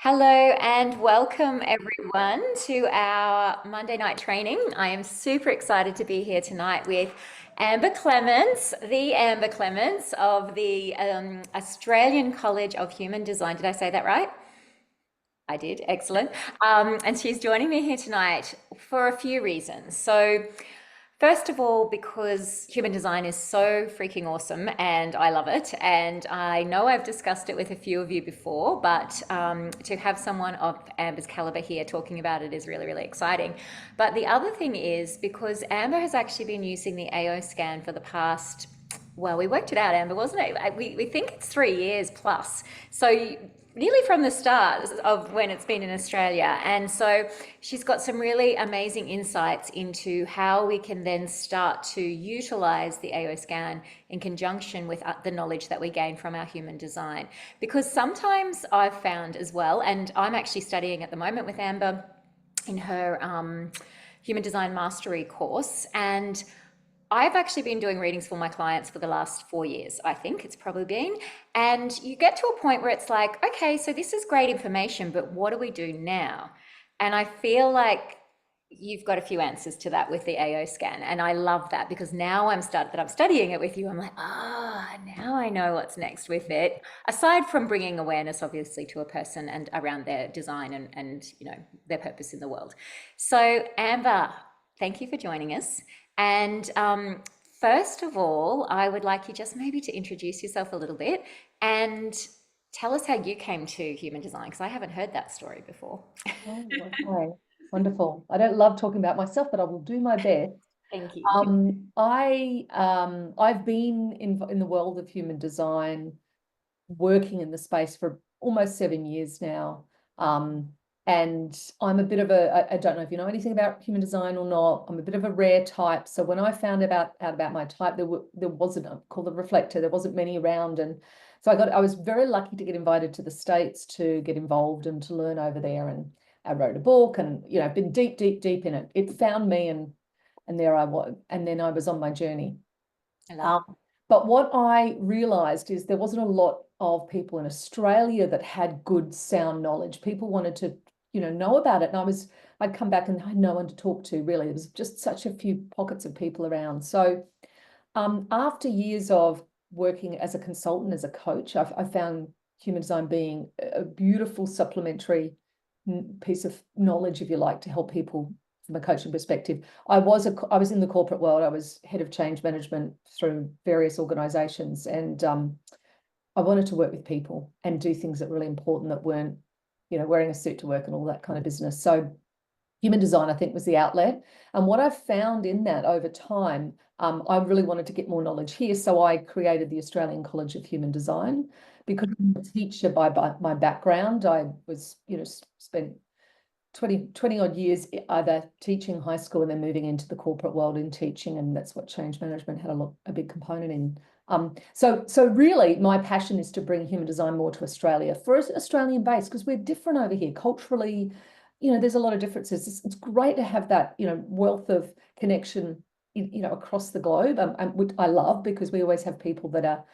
Hello and welcome everyone to our Monday night training. I am super excited to be here tonight with Amber Clements, the Amber Clements of the Australian College of Human Design. Did I say that right? I did, excellent. And she's joining me here tonight for a few reasons. So, first of all, because human design is so freaking awesome and I love it. And I know I've discussed it with a few of you before, but to have someone of Amber's caliber here talking about it is really, really exciting. But the other thing is because Amber has actually been using the AO scan for the past, well, we worked it out, Amber, wasn't it? We think it's 3 years plus. So nearly from the start of when it's been in Australia. And so she's got some really amazing insights into how we can then start to utilize the AO scan in conjunction with the knowledge that we gain from our human design. Because sometimes I've found as well, and I'm actually studying at the moment with Amber in her human design mastery course, and I've actually been doing readings for my clients for the last 4 years, I think it's probably been. And you get to a point where it's like, okay, so this is great information, but what do we do now? And I feel like you've got a few answers to that with the AO scan. And I love that because now I'm studying it with you. I'm like, now I know what's next with it. Aside from bringing awareness, obviously, to a person and around their design and their purpose in the world. So, Amber, thank you for joining us. And first of all, I would like you just maybe to introduce yourself a little bit and tell us how you came to human design, because I haven't heard that story before. Oh, okay. Wonderful. I don't love talking about myself, but I will do my best. Thank you. I've been in the world of human design, working in the space for almost 7 years now. Um, and I'm a bit of I don't know if you know anything about human design or not. I'm a bit of a rare type. So when I found out about my type, there wasn't called a reflector. There wasn't many around, and so I was very lucky to get invited to the States to get involved and to learn over there. And I wrote a book, and I've been deep, deep, deep in it. It found me, and there I was, and then I was on my journey. I love Um, but what I realized is there wasn't a lot of people in Australia that had good sound knowledge. People wanted to, know about it. And I'd come back and I had no one to talk to, really. There was just such a few pockets of people around. So after years of working as a consultant, as a coach, I found human design being a beautiful supplementary piece of knowledge, if you like, to help people from a coaching perspective. I was in the corporate world. I was head of change management through various organizations, and I wanted to work with people and do things that were really important that weren't, wearing a suit to work and all that kind of business. So human design, I think, was the outlet. And what I've found in that over time, I really wanted to get more knowledge here. So I created the Australian College of Human Design because I'm a teacher by my background. I was, spent 20 odd years either teaching high school and then moving into the corporate world in teaching. And that's what change management had a big component in. So really my passion is to bring human design more to Australia for Australian based, because we're different over here culturally. There's a lot of differences. It's great to have that, wealth of connection, across the globe. Which I love, because we always have people that are,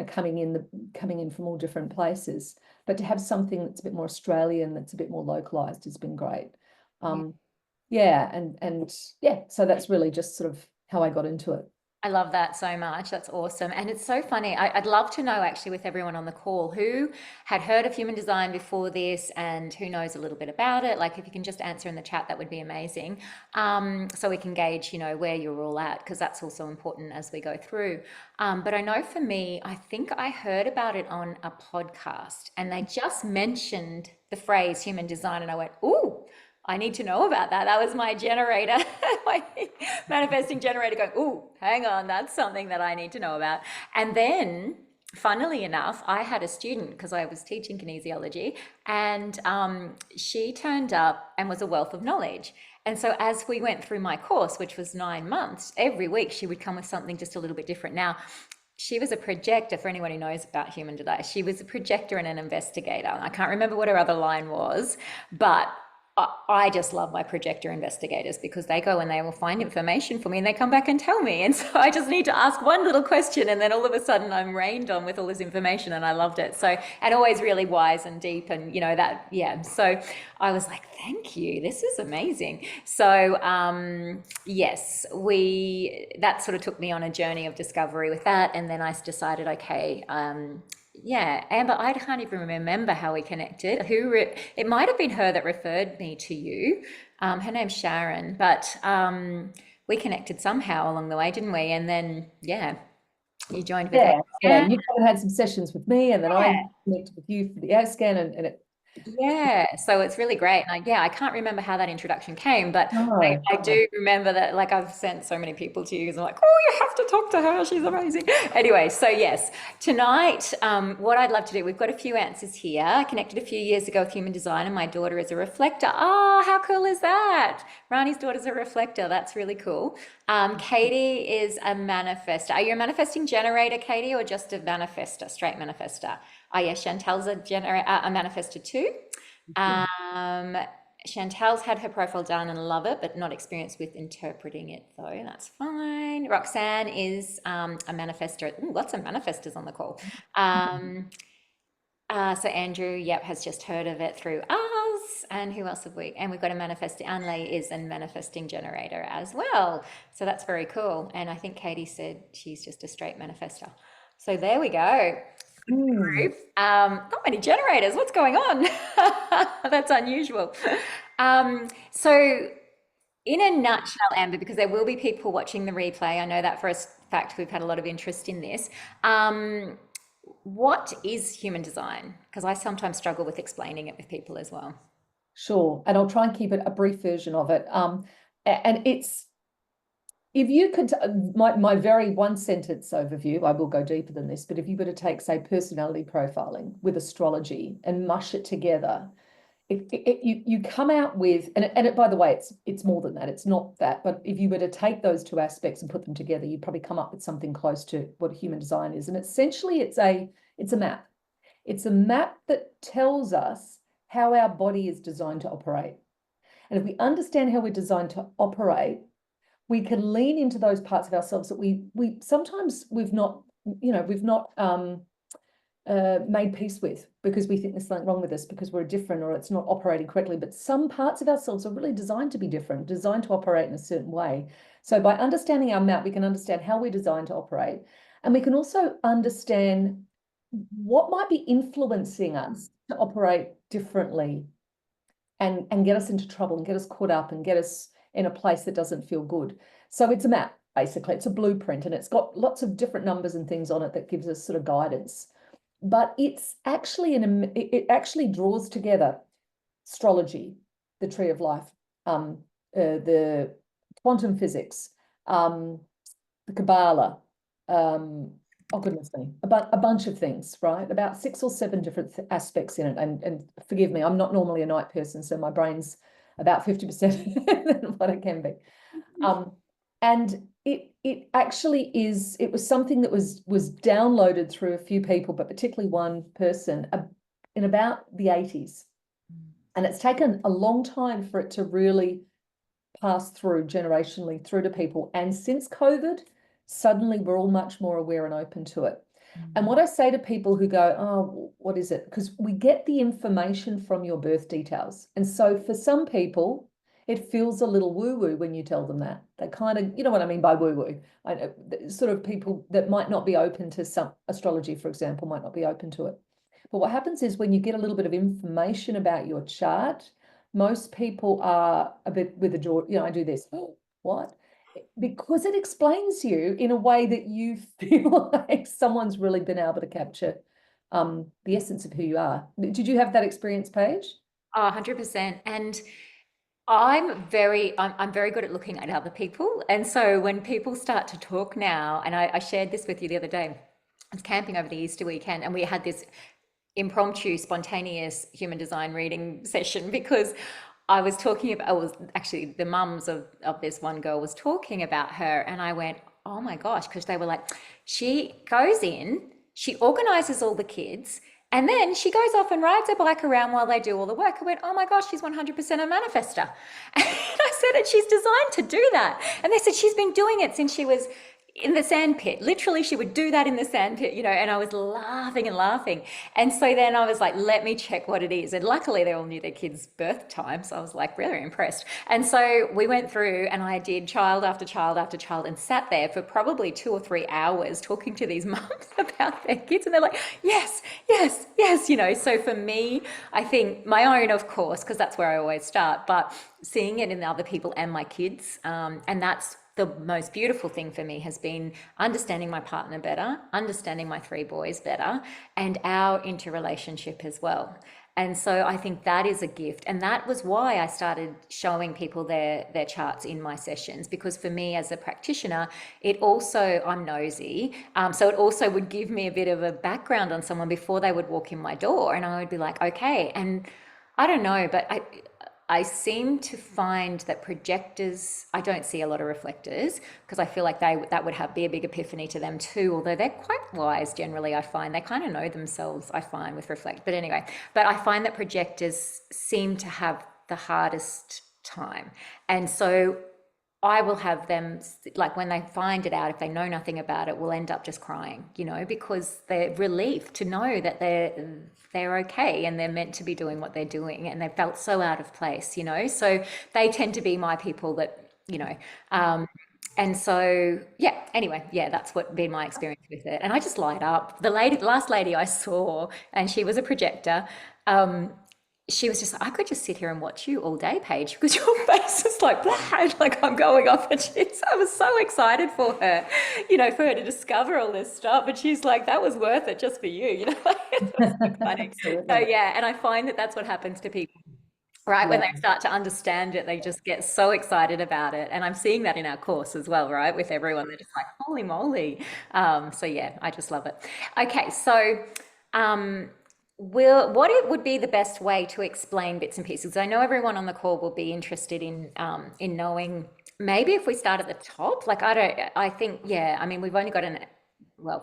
coming in from all different places. But to have something that's a bit more Australian, that's a bit more localized, has been great. it. Um, yeah, and yeah, so that's really just sort of how I got into it. I love that so much. That's awesome. And it's so funny. I'd love to know actually with everyone on the call who had heard of human design before this and who knows a little bit about it. Like if you can just answer in the chat, that would be amazing. So we can gauge, where you're all at, because that's also important as we go through. But I know for me, I think I heard about it on a podcast and they just mentioned the phrase human design and I went, ooh, I need to know about that. That was my generator, my manifesting generator going, ooh, hang on, that's something that I need to know about. And then, funnily enough, I had a student because I was teaching kinesiology, and she turned up and was a wealth of knowledge. And so, as we went through my course, which was 9 months, every week she would come with something just a little bit different. Now, she was a projector for anyone who knows about human design. She was a projector and an investigator. I can't remember what her other line was, but I just love my projector investigators because they go and they will find information for me and they come back and tell me. And so I just need to ask one little question and then all of a sudden I'm rained on with all this information and I loved it. So, and always really wise and deep and, that, yeah. So I was like, thank you. This is amazing. So, yes, that sort of took me on a journey of discovery with that. And then I decided, okay, yeah, Amber, I can't even remember how we connected. It might have been her that referred me to you. Her name's Sharon, but we connected somehow along the way, didn't we? And then, yeah, you joined with Yeah, yeah. AO You kind of had some sessions with me, and then I Scan. connected with you for the AO scan, and it. Yeah, so it's really great. And I can't remember how that introduction came, but No. I do remember that, like, I've sent so many people to you because I'm like, oh, you have to talk to her. She's amazing. Anyway, so yes, tonight, what I'd love to do, we've got a few answers here. I connected a few years ago with human design, and my daughter is a reflector. Oh, how cool is that? Rani's daughter's a reflector. That's really cool. Katie is a manifestor. Are you a manifesting generator, Katie, or just a manifestor, straight manifestor? Oh, yeah, Chantel's a manifestor too. Um, Chantel's had her profile done and love it, but not experienced with interpreting it though. That's fine. Roxanne is a manifestor. Ooh, lots of manifestors on the call. So Andrew, yep, has just heard of it through us. And who else have we? And we've got a manifesting. Anley is a manifesting generator as well. So that's very cool. And I think Katie said she's just a straight manifester. So there we go. Mm. Not many generators. What's going on? That's unusual. So in a nutshell, Amber, because there will be people watching the replay, I know that for a fact. We've had a lot of interest in this. What is human design? Because I sometimes struggle with explaining it with people as well. Sure, and I'll try and keep it a brief version of it. And it's, if you could, my very one sentence overview, I will go deeper than this, but if you were to take, say, personality profiling with astrology and mush it together, you come out with, by the way, it's more than that. It's not that, but if you were to take those two aspects and put them together, you'd probably come up with something close to what human design is. And essentially, it's a map. It's a map that tells us how our body is designed to operate. And if we understand how we're designed to operate, we can lean into those parts of ourselves that we sometimes we've not made peace with, because we think there's something wrong with us because we're different or it's not operating correctly. But some parts of ourselves are really designed to be different, designed to operate in a certain way. So by understanding our map, we can understand how we're designed to operate. And we can also understand what might be influencing us to operate differently and get us into trouble and get us caught up and get us in a place that doesn't feel good. So it's a map, basically. It's a blueprint, and it's got lots of different numbers and things on it that gives us sort of guidance. But it's actually it actually draws together astrology, the tree of life, the quantum physics, the Kabbalah, oh goodness me, about a bunch of things, right? About 6 or 7 different aspects in it. And forgive me, I'm not normally a night person, so my brain's about 50% than what it can be. And it actually is, it was something that was downloaded through a few people, but particularly one person in about the 80s. And it's taken a long time for it to really pass through generationally through to people. And since COVID, suddenly we're all much more aware and open to it. And what I say to people who go, oh, what is it? Because we get the information from your birth details. And so for some people, it feels a little woo-woo when you tell them that. They kind of, you know what I mean by woo-woo. I know sort of people that might not be open to some astrology, for example, might not be open to it. But what happens is when you get a little bit of information about your chart, most people are a bit with a jaw, I do this, oh, what? Because it explains you in a way that you feel like someone's really been able to capture the essence of who you are. Did you have that experience, Paige? Oh, 100%. And I'm very good at looking at other people. And so when people start to talk now, and I shared this with you the other day, I was camping over the Easter weekend and we had this impromptu, spontaneous human design reading session because I was talking about, I was actually the mums of this one girl was talking about her, and I went, oh my gosh, because they were like, she goes in, she organizes all the kids, And then she goes off and rides her bike around while they do all the work. I went, oh my gosh, she's 100% a manifester. And I said, and she's designed to do that. And they said she's been doing it since she was in the sand pit. Literally, she would do that in the sand pit, and I was laughing and laughing. And so then I was like, let me check what it is. And luckily, they all knew their kids' birth time. So I was like, really impressed. And so we went through and I did child after child after child and sat there for probably 2 or 3 hours talking to these mums about their kids. And they're like, yes, yes, yes. So for me, I think my own, of course, because that's where I always start, but seeing it in other people and my kids. And that's the most beautiful thing for me has been understanding my partner better, understanding my 3 boys better, and our interrelationship as well. And so I think that is a gift. And that was why I started showing people their charts in my sessions, because for me as a practitioner, it also, I'm nosy. So it also would give me a bit of a background on someone before they would walk in my door. And I would be like, okay. And I don't know, but I seem to find that projectors, I don't see a lot of reflectors because I feel like that would be a big epiphany to them too, although they're quite wise generally. I find they kind of know themselves, I find, with reflect. But anyway, but I find that projectors seem to have the hardest time. And so I will have them, like when they find it out, if they know nothing about it, will end up just crying, because they're relieved to know that they're okay and they're meant to be doing what they're doing, and they felt so out of place, so they tend to be my people that, and so yeah, anyway, yeah, that's what been my experience with it. And I just light up. The last lady I saw, and she was a projector, she was just like, I could just sit here and watch you all day, Paige, because your face is like, blah, like I'm going off. And I was so excited for her, for her to discover all this stuff. And she's like, that was worth it just for you, like, it was so funny. So yeah, and I find that that's what happens to people, right? When they start to understand it, they just get so excited about it. And I'm seeing that in our course as well, right? With everyone, they're just like, holy moly. So yeah, I just love it. Okay, so what it would be the best way to explain bits and pieces? I know everyone on the call will be interested in knowing. Maybe if we start at the top, like I think, yeah, I mean, we've only got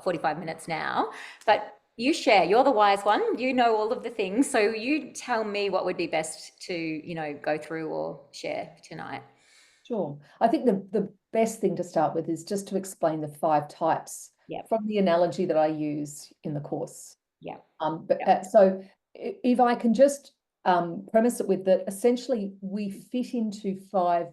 45 minutes now, but you share, you're the wise one, you know all of the things. So you tell me what would be best to, go through or share tonight. Sure. I think the best thing to start with is just to explain the 5 types from the analogy that I use in the course. Yeah. So if I can just premise it with that, essentially we fit into 5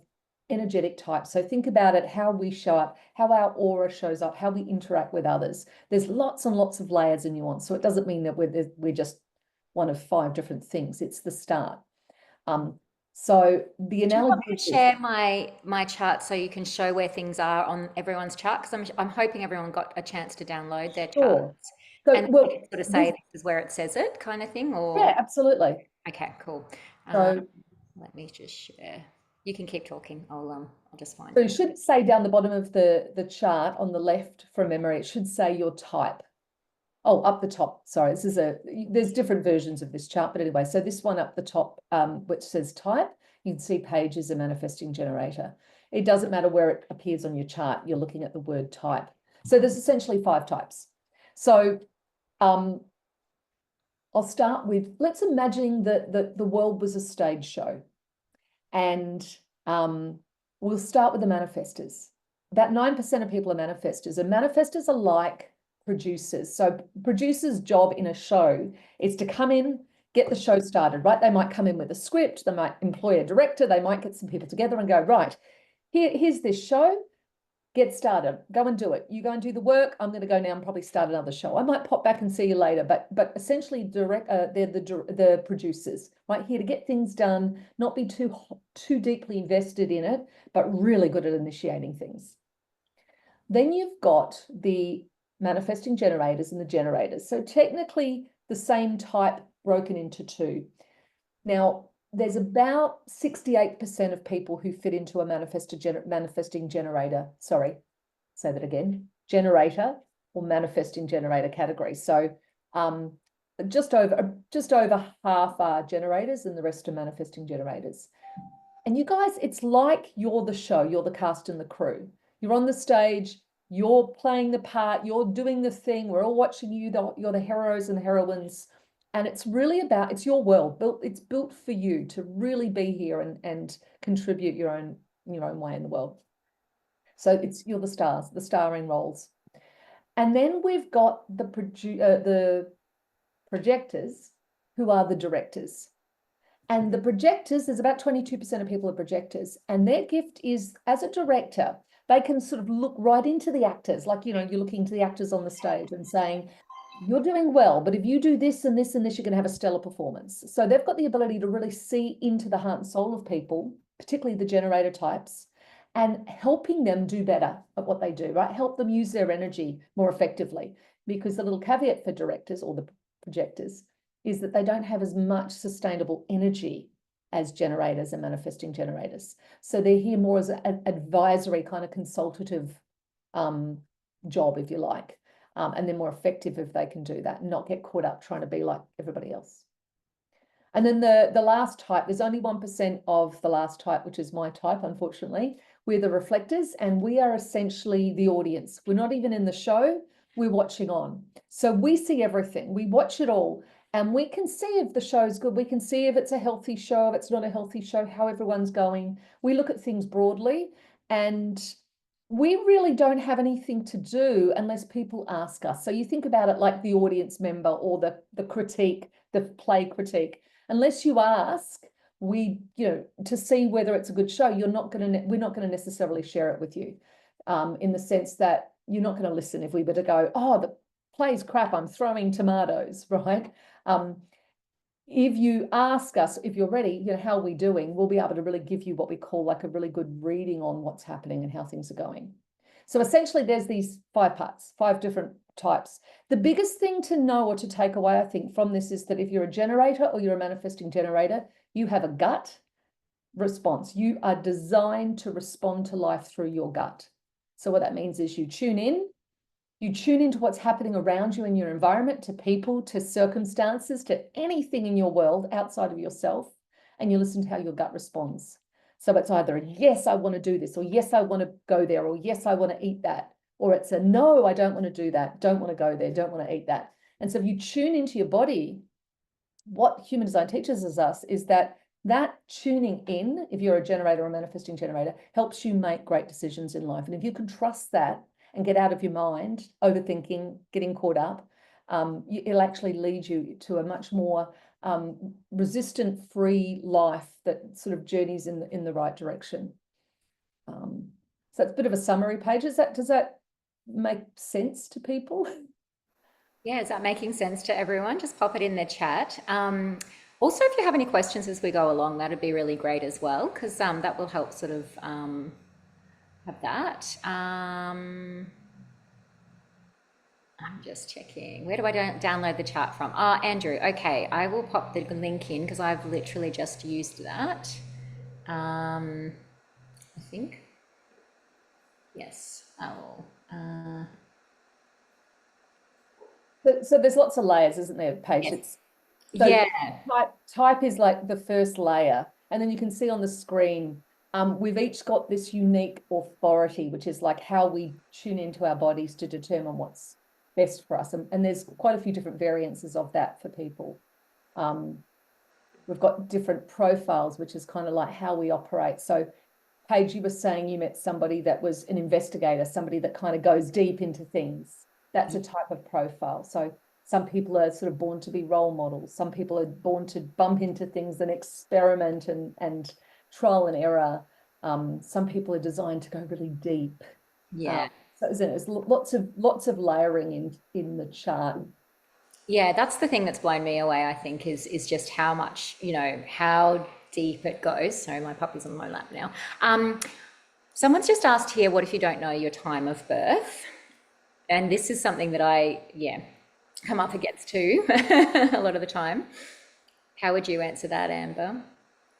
energetic types. So think about it, how we show up, how our aura shows up, how we interact with others. There's lots and lots of layers and nuance. So it doesn't mean that we're just one of 5 different things. It's the start. So the analogy. Do you want me to share my chart so you can show where things are on everyone's chart? Because I'm hoping everyone got a chance to download their charts. So, and well, sort of say this is where it says it, kind of thing, or yeah, absolutely. Okay, cool. So let me just share. You can keep talking. I'll just find so it. It should say down the bottom of the chart on the left from memory, it should say your type. Oh, up the top. Sorry, there's different versions of this chart, but anyway, so this one up the top, which says type, you can see Paige is a manifesting generator. It doesn't matter where it appears on your chart, you're looking at the word type. So there's essentially 5 types. So I'll start with, let's imagine that the world was a stage show. And we'll start with the manifestors. About 9% of people are manifestors, and manifestors are like producers. So producers' job in a show is to come in, get the show started, right? They might come in with a script, they might employ a director, they might get some people together and go, right, here's this show, get started, go and do it. You go and do the work. I'm going to go now and probably start another show. I might pop back and see you later, but essentially they're the producers, right? Here to get things done, not be too deeply invested in it, but really good at initiating things. Then you've got the manifesting generators and the generators. So technically the same type broken into 2. Now, there's about 68% of people who fit into a manifesting generator. Sorry, say that again. Generator or manifesting generator category. So just over half are generators and the rest are manifesting generators. And you guys, it's like you're the show, you're the cast and the crew. You're on the stage, you're playing the part, you're doing the thing, we're all watching you, you're the heroes and the heroines And it's really about, it's your world, it's built for you to really be here and contribute your own way in the world. So you're the stars, the starring roles. And then we've got the projectors, who are the directors. And the projectors, there's about 22% of people are projectors. And their gift is, as a director, they can sort of look right into the actors, like, you're looking to the actors on the stage and saying, you're doing well, but if you do this and this and this, you're going to have a stellar performance. So they've got the ability to really see into the heart and soul of people, particularly the generator types, and helping them do better at what they do, right? Help them use their energy more effectively. Because the little caveat for directors or the projectors is that they don't have as much sustainable energy as generators and manifesting generators. So they're here more as an advisory kind of consultative job, if you like. And they're more effective if they can do that and not get caught up trying to be like everybody else. And then the last type, there's only 1% of the last type, which is my type, unfortunately. We're the reflectors, and we are essentially the audience. We're not even in the show, we're watching on. So we see everything, we watch it all, and we can see if the show's good. We can see if it's a healthy show, if it's not a healthy show, how everyone's going. We look at things broadly, and we really don't have anything to do unless people ask us. So you think about it like the audience member or the critique, the play critique. Unless you ask, to see whether it's a good show, we're not going to necessarily share it with you, in the sense that you're not going to listen if we were to go, oh, the play's crap, I'm throwing tomatoes, right? If you ask us, if you're ready, how are we doing? We'll be able to really give you what we call like a really good reading on what's happening and how things are going. So essentially there's these 5 parts, 5 different types. The biggest thing to know or to take away, I think, from this is that if you're a generator or you're a manifesting generator, you have a gut response. You are designed to respond to life through your gut. So what that means is you tune into what's happening around you in your environment, to people, to circumstances, to anything in your world outside of yourself, and you listen to how your gut responds. So it's either a yes, I want to do this, or yes, I want to go there, or yes, I want to eat that, or it's a no, I don't want to do that, don't want to go there, don't want to eat that. And so if you tune into your body, what human design teaches us is that tuning in, if you're a generator or manifesting generator, helps you make great decisions in life. And if you can trust that and get out of your mind, overthinking, getting caught up, it'll actually lead you to a much more resistant-free life that sort of journeys in the right direction. So it's a bit of a summary page. Does that make sense to people? Yeah, is that making sense to everyone? Just pop it in the chat. Also, if you have any questions as we go along, that'd be really great as well, because that will help sort of have that. I'm just checking. Where do I download the chart from? Ah, Andrew. Okay, I will pop the link in because I've literally just used that. I think. Yes, I will. So there's lots of layers, isn't there, Paige? Yes. So Yeah. type is like the first layer, and then you can see on the screen, we've each got this unique authority, which is like how we tune into our bodies to determine what's best for us. And there's quite a few different variances of that for people. We've got different profiles, which is kind of like how we operate. So Paige, you were saying you met somebody that was an investigator, somebody that kind of goes deep into things. That's a type of profile. So some people are sort of born to be role models. Some people are born to bump into things and experiment and trial and error. Some people are designed to go really deep. Yeah. So there's lots of layering in the chart. Yeah, that's the thing that's blown me away, I think, is just how much, how deep it goes. Sorry, my puppy's on my lap now. Someone's just asked here, what if you don't know your time of birth? And this is something that I come up against too a lot of the time. How would you answer that, Amber?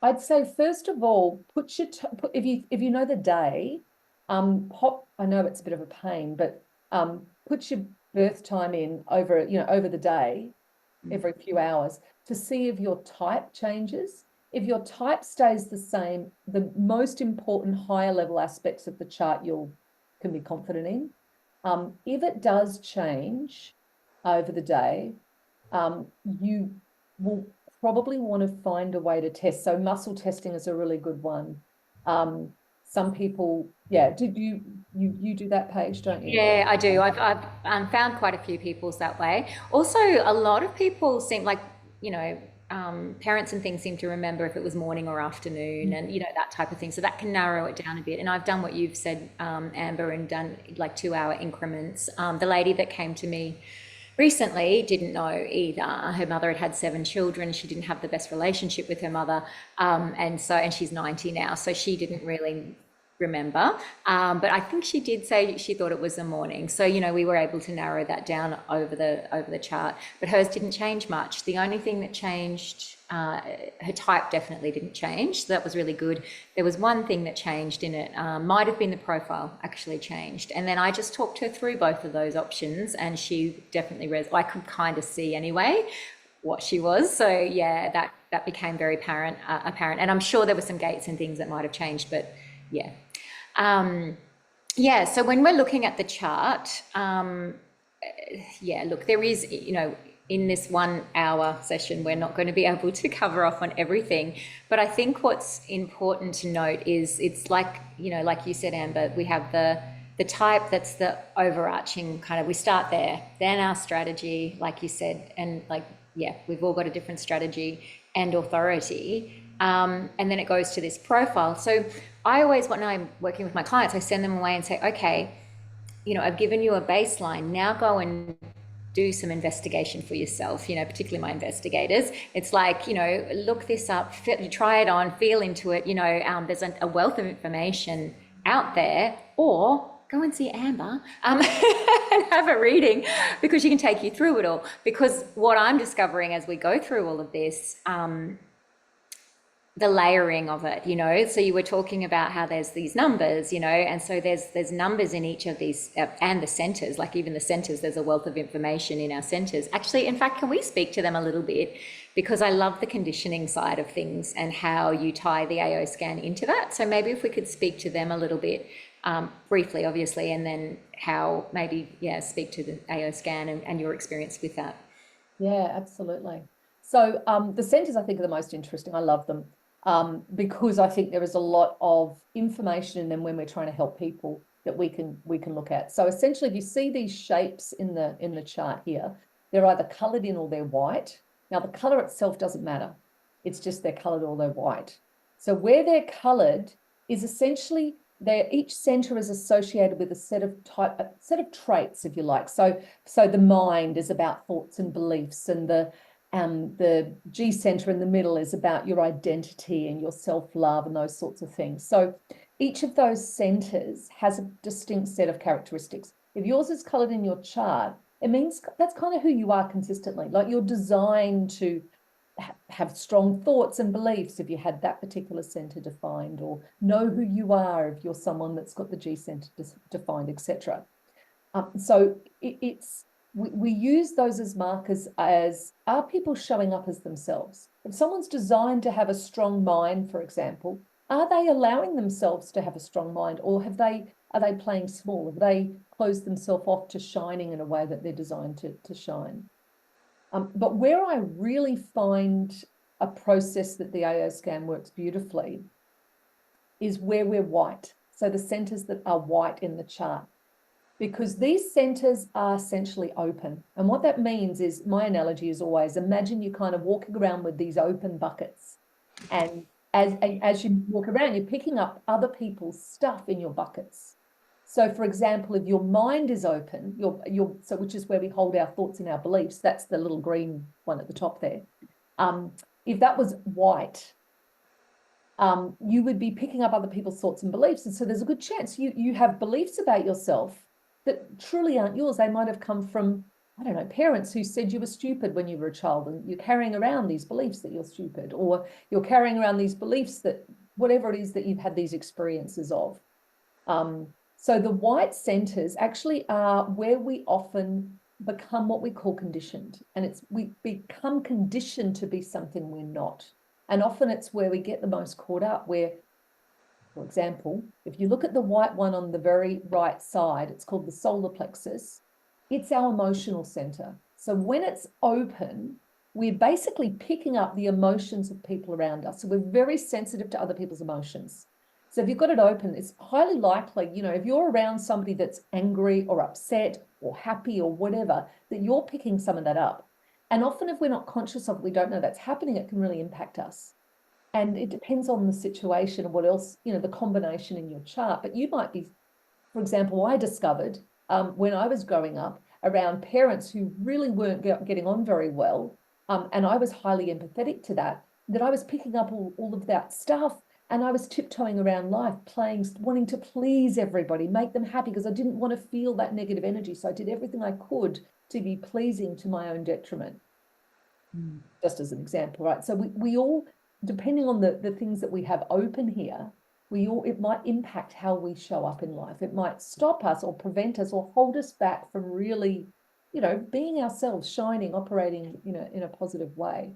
I'd say first of all, if you know the day, I know it's a bit of a pain, but put your birth time in over the day, every few hours, to see if your type changes. If your type stays the same, the most important higher level aspects of the chart can be confident in. If it does change over the day, you will probably want to find a way to test. So muscle testing is a really good one. Some people, yeah, did you do that, Paige, don't you? Yeah, I do. I've found quite a few people's that way. Also, a lot of people seem like, you know, parents and things seem to remember if it was morning or afternoon and, you know, that type of thing. So that can narrow it down a bit. And I've done what you've said, Amber, and done like 2 hour increments. The lady that came to me recently didn't know either. Her mother had had 7 children. She didn't have the best relationship with her mother. And she's 90 now. So she didn't really remember. But I think she did say she thought it was the morning. So, you know, we were able to narrow that down over the chart. But hers didn't change much. The only thing that changed, her type definitely didn't change. So that was really good. There was one thing that changed in it. Might have been the profile actually changed. And then I just talked her through both of those options, and she definitely I could kind of see anyway what she was. So yeah, that became very apparent. And I'm sure there were some gates and things that might have changed, but yeah. Yeah, so when we're looking at the chart, yeah, look, there is, you know, in this 1 hour session, we're not going to be able to cover off on everything. But I think what's important to note is it's like, you know, like you said, Amber, we have the type that's the overarching kind of, we start there, then our strategy, like you said, and like, yeah, we've all got a different strategy and authority. And then it goes to this profile. So I always, when I'm working with my clients, I send them away and say, okay, you know, I've given you a baseline. Now go and do some investigation for yourself, you know, particularly my investigators. It's like, you know, look this up, try it on, feel into it. You know, there's a wealth of information out there, or go and see Amber and have a reading, because she can take you through it all. Because what I'm discovering as we go through all of this, the layering of it, you know. So you were talking about how there's these numbers, you know, and so there's numbers in each of these, and the centers, like even the centers, there's a wealth of information in our centers. Actually, in fact, can we speak to them a little bit? Because I love the conditioning side of things and how you tie the AO scan into that. So maybe if we could speak to them a little bit, briefly, obviously, and then how maybe, yeah, speak to the AO scan and your experience with that. Yeah, absolutely. So the centers I think are the most interesting. I love them because I think there is a lot of information in them when we're trying to help people that we can look at. So essentially, if you see these shapes in the chart here, they're either colored in or they're white. Now, the color itself doesn't matter. It's just they're colored or they're white. So where they're colored is essentially each center is associated with a set of traits, if you like. So the mind is about thoughts and beliefs, and the G center in the middle is about your identity and your self-love and those sorts of things. So each of those centers has a distinct set of characteristics. If yours is colored in your chart, it means that's kind of who you are consistently. Like you're designed to have strong thoughts and beliefs if you had that particular center defined, or know who you are if you're someone that's got the G center defined, etc. So we use those as markers as, are people showing up as themselves? If someone's designed to have a strong mind, for example, are they allowing themselves to have a strong mind, or are they playing small? Have they closed themselves off to shining in a way that they're designed to shine? But where I really find a process that the AO scan works beautifully is where we're white. So the centers that are white in the chart, because these centers are essentially open. And what that means is, my analogy is always, imagine you kind of walking around with these open buckets. And as you walk around, you're picking up other people's stuff in your buckets. So, for example, if your mind is open, which is where we hold our thoughts and our beliefs, that's the little green one at the top there. If that was white, you would be picking up other people's thoughts and beliefs. And so there's a good chance you have beliefs about yourself that truly aren't yours. They might have come from, I don't know, parents who said you were stupid when you were a child, and you're carrying around these beliefs that you're stupid, or you're carrying around these beliefs that whatever it is that you've had these experiences of. So the white centers actually are where we often become what we call conditioned. And we become conditioned to be something we're not. And often it's where we get the most caught up, where, for example, if you look at the white one on the very right side, it's called the solar plexus. It's our emotional center. So when it's open, we're basically picking up the emotions of people around us. So we're very sensitive to other people's emotions. So if you've got it open, it's highly likely, you know, if you're around somebody that's angry or upset or happy or whatever, that you're picking some of that up. And often if we're not conscious of it, we don't know that's happening, it can really impact us. And it depends on the situation and what else, you know, the combination in your chart. But you might be, for example, I discovered when I was growing up around parents who really weren't getting on very well, and I was highly empathetic to that, that I was picking up all of that stuff, and I was tiptoeing around life, playing, wanting to please everybody, make them happy, because I didn't want to feel that negative energy. So I did everything I could to be pleasing to my own detriment, just as an example, right? So we all, depending on the things that we have open here, it might impact how we show up in life. It might stop us or prevent us or hold us back from really, you know, being ourselves, shining, operating, you know, in a positive way.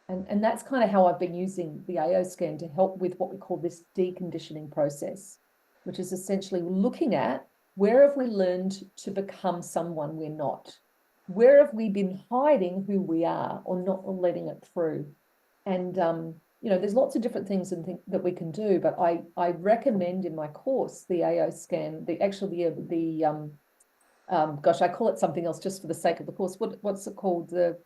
And that's kind of how I've been using the AO scan to help with what we call this deconditioning process, which is essentially looking at where have we learned to become someone we're not? Where have we been hiding who we are or not letting it through? And you know, there's lots of different things that we can do, but I recommend in my course the AO scan, gosh, I call it something else just for the sake of the course. What's it called? The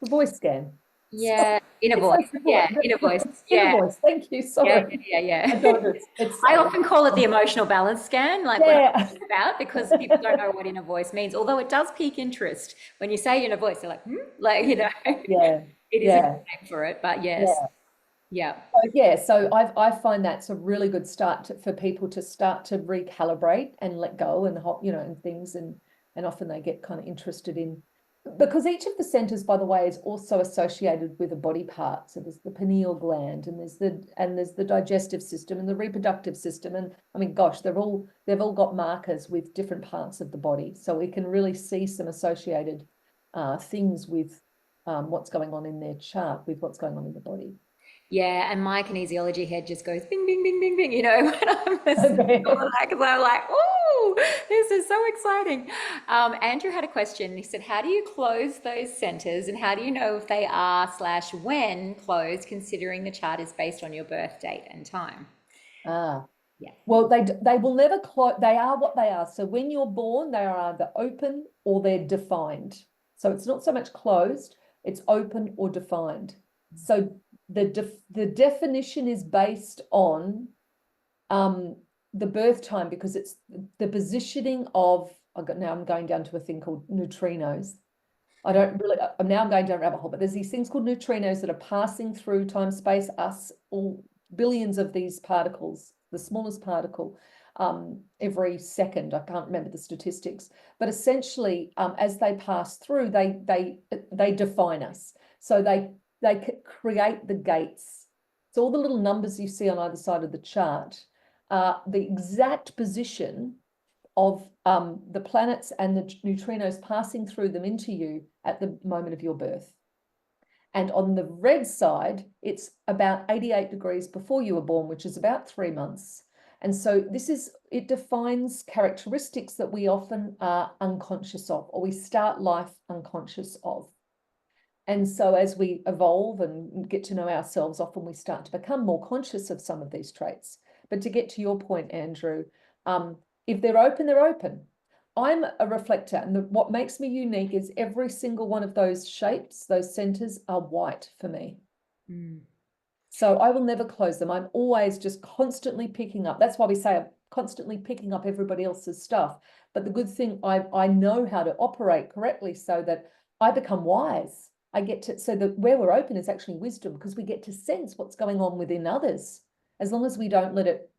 voice scan. Yeah, inner It's voice. so simple. Yeah, inner voice. Inner Yeah, voice. Thank you. yeah, Sorry. yeah, I yeah. don't. It's I often call it the emotional balance scan, like when I yeah. talk about, because people don't know what inner voice means. Although it does pique interest when you say inner voice, they're like, hmm? Like, you know, Yeah. it is a good Yeah. name for it. But yes, Yeah. yeah. Yeah, so I find that's a really good start for people to start to recalibrate and let go and you know, and things, and often they get kind of interested in, because each of the centers, by the way, is also associated with a body part. So there's the pineal gland, and there's the digestive system and the reproductive system, and I mean, gosh, they've all got markers with different parts of the body, so we can really see some associated things with what's going on in their chart with what's going on in the body. Yeah, and my kinesiology head just goes bing, bing, bing, bing, bing, you know, when I'm listening to all of Okay. that, because I'm like, oh, this is so exciting. Andrew had a question. He said, how do you close those centers and how do you know if they are slash when closed, considering the chart is based on your birth date and time? Ah, Yeah. well, they will never close. They are what they are. So when you're born, they are either open or they're defined. So it's not so much closed, it's open or defined. So the definition is based on um, the birth time, because it's the positioning of, now I'm going down to a thing called neutrinos. I don't really, I'm going down a rabbit hole, but there's these things called neutrinos that are passing through time, space, us, all billions of these particles, the smallest particle, every second. I can't remember the statistics, but essentially, as they pass through, they define us. So they create the gates. So all the little numbers you see on either side of the chart are the exact position of the planets and the neutrinos passing through them into you at the moment of your birth. And on the red side, it's about 88 degrees before you were born, which is about 3 months. And so it defines characteristics that we often are unconscious of, or we start life unconscious of. And so as we evolve and get to know ourselves, often we start to become more conscious of some of these traits. But to get to your point, Andrew, if they're open, they're open. I'm a reflector, and what makes me unique is every single one of those shapes, those centers, are white for me. Mm. So I will never close them. I'm always just constantly picking up. That's why we say I'm constantly picking up everybody else's stuff. But the good thing, I know how to operate correctly so that I become wise. I get to, so that where we're open is actually wisdom, because we get to sense what's going on within others, as long as we don't let it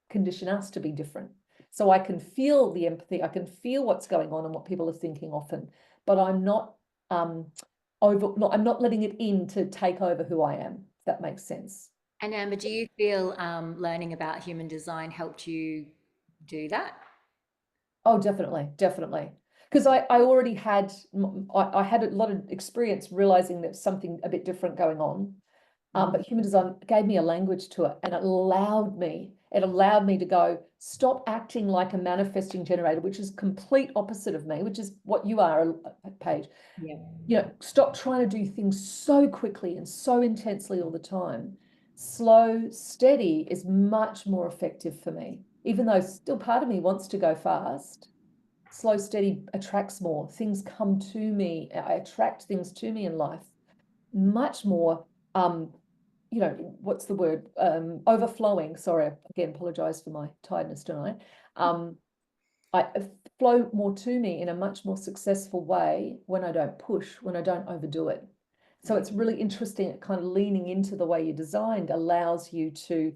condition us to be different. So I can feel the empathy, I can feel what's going on and what people are thinking often, but I'm not I'm not letting it in to take over who I am, if that makes sense. And Amber, do you feel learning about human design helped you do that? Oh, definitely, definitely. Because I already had I had a lot of experience realizing there's something a bit different going on. But human design gave me a language to it, and it allowed me to go, stop acting like a manifesting generator, which is complete opposite of me, which is what you are, Paige. Yeah. You know, stop trying to do things so quickly and so intensely all the time. Slow, steady is much more effective for me, even though still part of me wants to go fast. Slow, steady attracts more. Things come to me. I attract things to me in life much more, you know, what's the word? Overflowing. Sorry, again, apologize for my tiredness tonight. I flow more to me in a much more successful way when I don't push, when I don't overdo it. So it's really interesting, kind of leaning into the way you're designed allows you to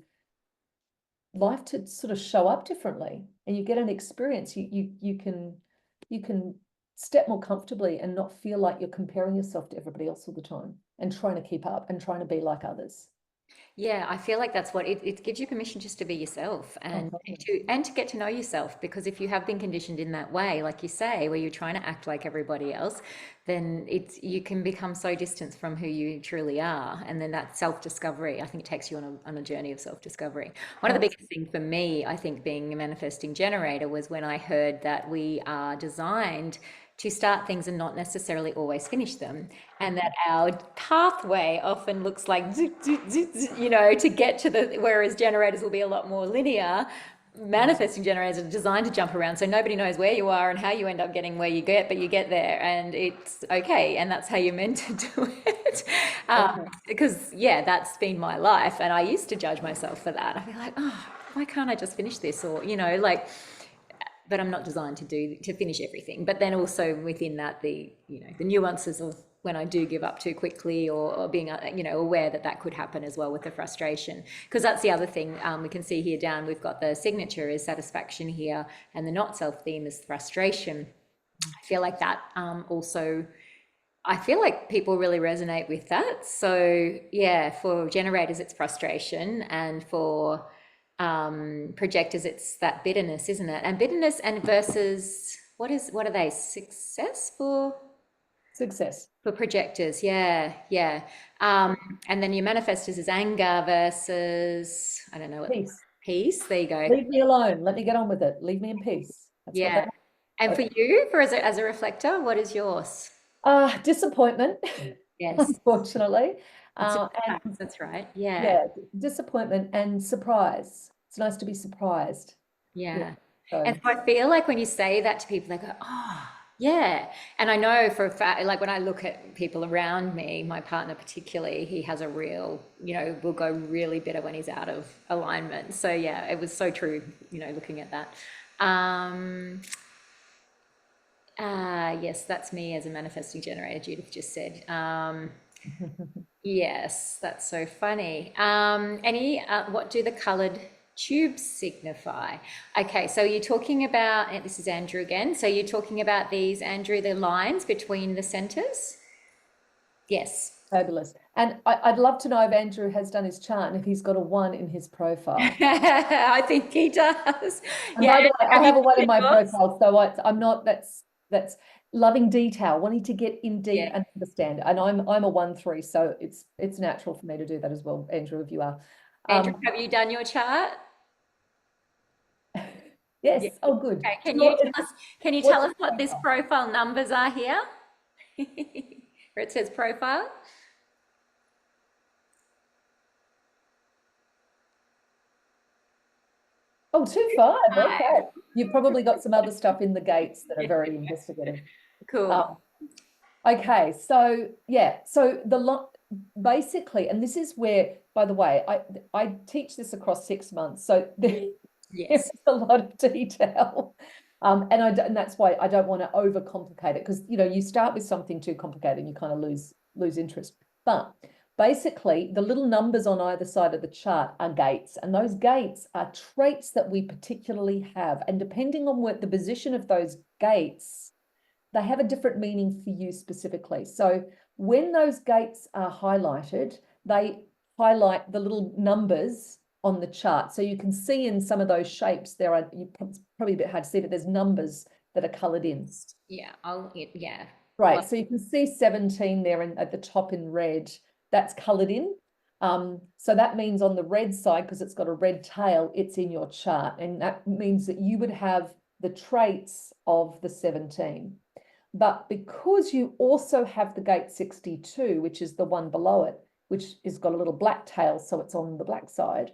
life to sort of show up differently, and you get an experience. You can step more comfortably and not feel like you're comparing yourself to everybody else all the time and trying to keep up and trying to be like others. Yeah, I feel like that's what it gives you permission just to be yourself and Oh, to get to know yourself, because if you have been conditioned in that way, like you say, where you're trying to act like everybody else, then you can become so distant from who you truly are. And then that self-discovery, I think, takes you on a journey of self-discovery. One of the oh, biggest things for me, I think, being a manifesting generator was when I heard that we are designed to start things and not necessarily always finish them, and that our pathway often looks like to get to the, whereas generators will be a lot more linear. Manifesting generators are designed to jump around, so nobody knows where you are and how you end up getting where you get, but you get there and it's okay, and that's how you're meant to do it. okay. Because yeah, that's been my life, and I used to judge myself for that. I'd be like, oh, why can't I just finish this, or like, but I'm not designed to finish everything. But then also within that, the nuances of when I do give up too quickly, or being aware that that could happen as well with the frustration, because that's the other thing. We can see here down, we've got the signature is satisfaction here, and the not self theme is frustration. I feel like that also. I feel like people really resonate with that. So yeah, for generators, it's frustration, and for projectors, it's that bitterness, isn't it? And bitterness and versus what are they? Success Success. for projectors, yeah, yeah. Um, and then your manifestors is anger versus I don't know what Peace. peace. There you go. Leave me alone. Let me get on with it. Leave me in peace. That's what they Yeah. And for are. you, for as a reflector, what is yours? Disappointment, Yes, unfortunately. it's a And that's right. Yeah, yeah, disappointment and surprise. It's nice to be surprised. Yeah. yeah. And So so I feel like when you say that to people, they go, oh, yeah. And I know for a fact, like when I look at people around me, my partner particularly, he has a real, will go really bitter when he's out of alignment. So yeah, it was so true, looking at that. Um, yes, that's me as a manifesting generator, Judith just said. Yes, that's so funny. What do the colored tubes signify? Okay, so you're talking about, and this is Andrew again. So you're talking about these, Andrew, the lines between the centers? Yes. fabulous. And I'd love to know if Andrew has done his chart and if he's got a 1 in his profile. I think he does. And Yeah, by the way, I have you have a 1 looked in at my yours? profile, so I'm not. That's loving detail, wanting to get in deep Yeah. and understand. And I'm a 1-3, so it's natural for me to do that as well, Andrew, if you are. Andrew, Um, have you done your chart? Yeah. yes. Oh, good. Okay, Do you know can you tell what's us his what this profile? profile numbers are here? Where it says profile? Oh, 2-5. Five. Okay. You've probably got some other stuff in the gates that are very investigative. Cool. Um, okay, so yeah, so basically, and this is where, by the way, I teach this across 6 months, so there's Yes. a lot of detail. And that's why I don't want to overcomplicate it, because you start with something too complicated and you kind of lose interest. But basically, the little numbers on either side of the chart are gates, and those gates are traits that we particularly have. And depending on what the position of those gates, they have a different meaning for you specifically. So when those gates are highlighted, they highlight the little numbers on the chart. So you can see in some of those shapes, it's probably a bit hard to see, but there's numbers that are coloured in. Yeah, Right, so you can see 17 there at the top in red. That's coloured in. So that means on the red side, because it's got a red tail, it's in your chart. And that means that you would have the traits of the 17. But because you also have the gate 62, which is the one below it, which has got a little black tail, so it's on the black side,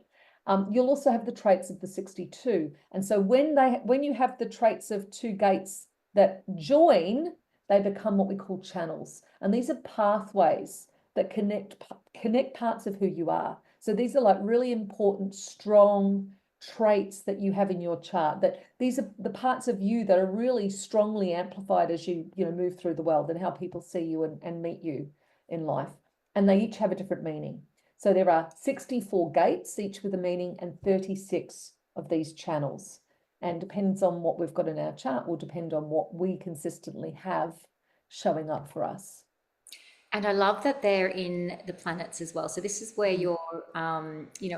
you'll also have the traits of the 62. And so when you have the traits of two gates that join, they become what we call channels. And these are pathways that connect parts of who you are. So these are like really important, strong traits that you have in your chart, that these are the parts of you that are really strongly amplified as you move through the world and how people see you and meet you in life. And they each have a different meaning. So there are 64 gates, each with a meaning, and 36 of these channels. And depends on what we've got in our chart will depend on what we consistently have showing up for us. And I love that they're in the planets as well. So this is where your,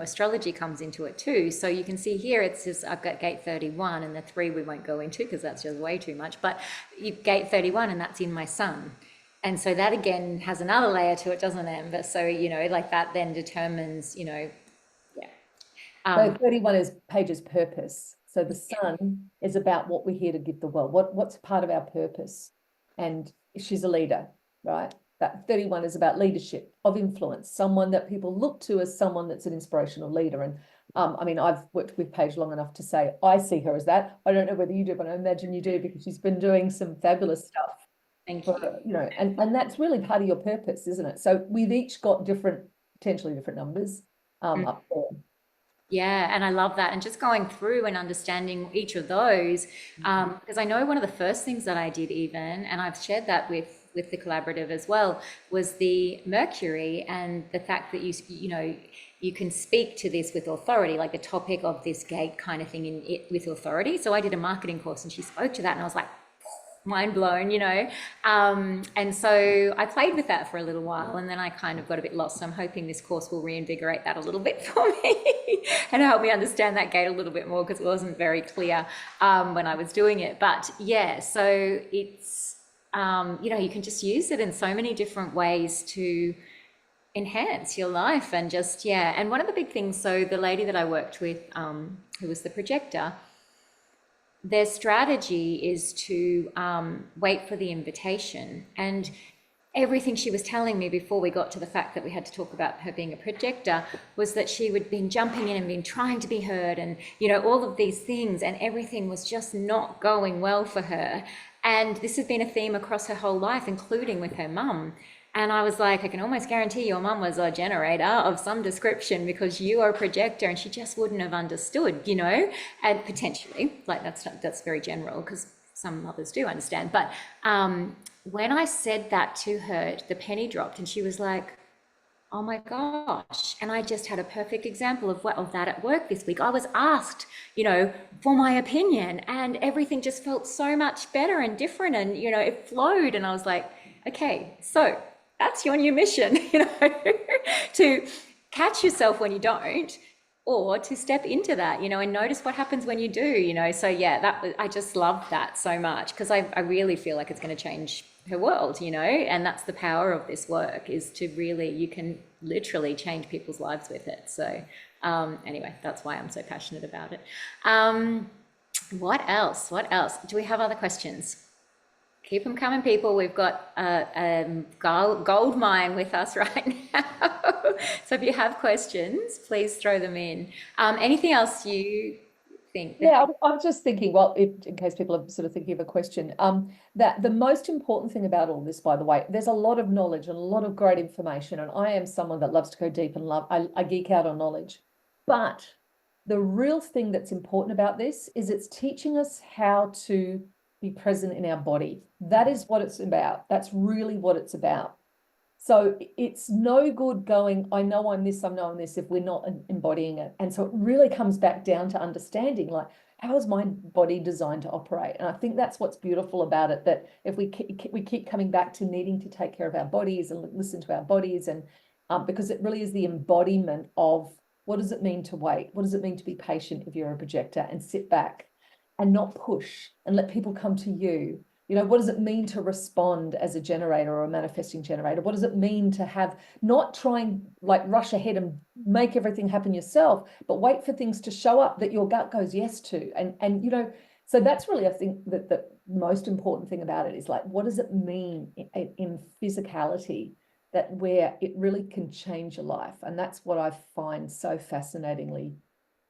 astrology comes into it too. So you can see here it says I've got gate 31, and the 3 we won't go into because that's just way too much. But gate 31, and that's in my sun. And so that again has another layer to it, doesn't it, Amber? So, like that then determines, yeah. So 31 is Paige's purpose. So the sun is about what we're here to give the world. What's part of our purpose? And she's a leader, right? That 31 is about leadership, of influence, someone that people look to as someone that's an inspirational leader. And I mean, I've worked with Paige long enough to say I see her as that. I don't know whether you do, but I imagine you do, because she's been doing some fabulous stuff. Thank you. And that's really part of your purpose, isn't it? So we've each got potentially different numbers up there. Yeah, and I love that. And just going through and understanding each of those, because I know one of the first things that I did even, and I've shared that with the collaborative as well, was the Mercury and the fact that you can speak to this with authority, like the topic of this gate kind of thing in it with authority. So I did a marketing course and she spoke to that, and I was like, mind blown, and so I played with that for a little while, and then I kind of got a bit lost. So I'm hoping this course will reinvigorate that a little bit for me and help me understand that gate a little bit more, because it wasn't very clear when I was doing it. But yeah, so it's you can just use it in so many different ways to enhance your life. And just, yeah, and one of the big things, so the lady that I worked with, who was the projector, their strategy is to wait for the invitation. And everything she was telling me before we got to the fact that we had to talk about her being a projector was that she would been jumping in and been trying to be heard, and all of these things, and everything was just not going well for her. And this has been a theme across her whole life, including with her mum. And I was like, I can almost guarantee your mum was a generator of some description, because you are a projector, and she just wouldn't have understood, and potentially, like that's very general, because some mothers do understand. But when I said that to her, the penny dropped, and she was like, oh my gosh. And I just had a perfect example of that at work this week. I was asked, for my opinion, and everything just felt so much better and different, and, it flowed. And I was like, okay, so that's your new mission, to catch yourself when you don't, or to step into that, and notice what happens when you do, So yeah, I just love that so much, because I really feel like it's going to change her world, and that's the power of this work, is to really, you can literally change people's lives with it. So anyway, that's why I'm so passionate about it. What else? Do we have other questions? Keep them coming, people. We've got a gold mine with us right now. So if you have questions, please throw them in. Anything else you think? Yeah, I'm just thinking, well, in case people are sort of thinking of a question, that the most important thing about all this, by the way, there's a lot of knowledge and a lot of great information, and I am someone that loves to go deep and I geek out on knowledge. But the real thing that's important about this is it's teaching us how to be present in our body. That is what it's about. That's really what it's about. So it's no good going, I know I'm this, if we're not embodying it. And so it really comes back down to understanding, like, how is my body designed to operate? And I think that's what's beautiful about it, that if we keep coming back to needing to take care of our bodies and listen to our bodies, and because it really is the embodiment of what does it mean to wait? What does it mean to be patient if you're a projector, and sit back and not push and let people come to you? You know, what does it mean to respond as a generator or a manifesting generator? What does it mean to have not try and like rush ahead and make everything happen yourself, but wait for things to show up that your gut goes yes to? And you know, so that's really, I think, that the most important thing about it is like, what does it mean in physicality, that where it really can change your life? And that's what I find so fascinatingly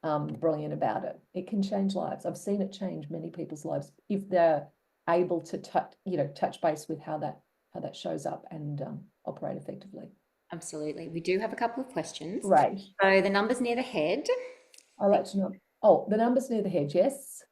brilliant about it. It can change lives. I've seen it change many people's lives if they're able to touch base with how that shows up and operate effectively. Absolutely. We do have a couple of questions. Great. So the numbers near the head, I like to know. Oh, the numbers near the head, yes.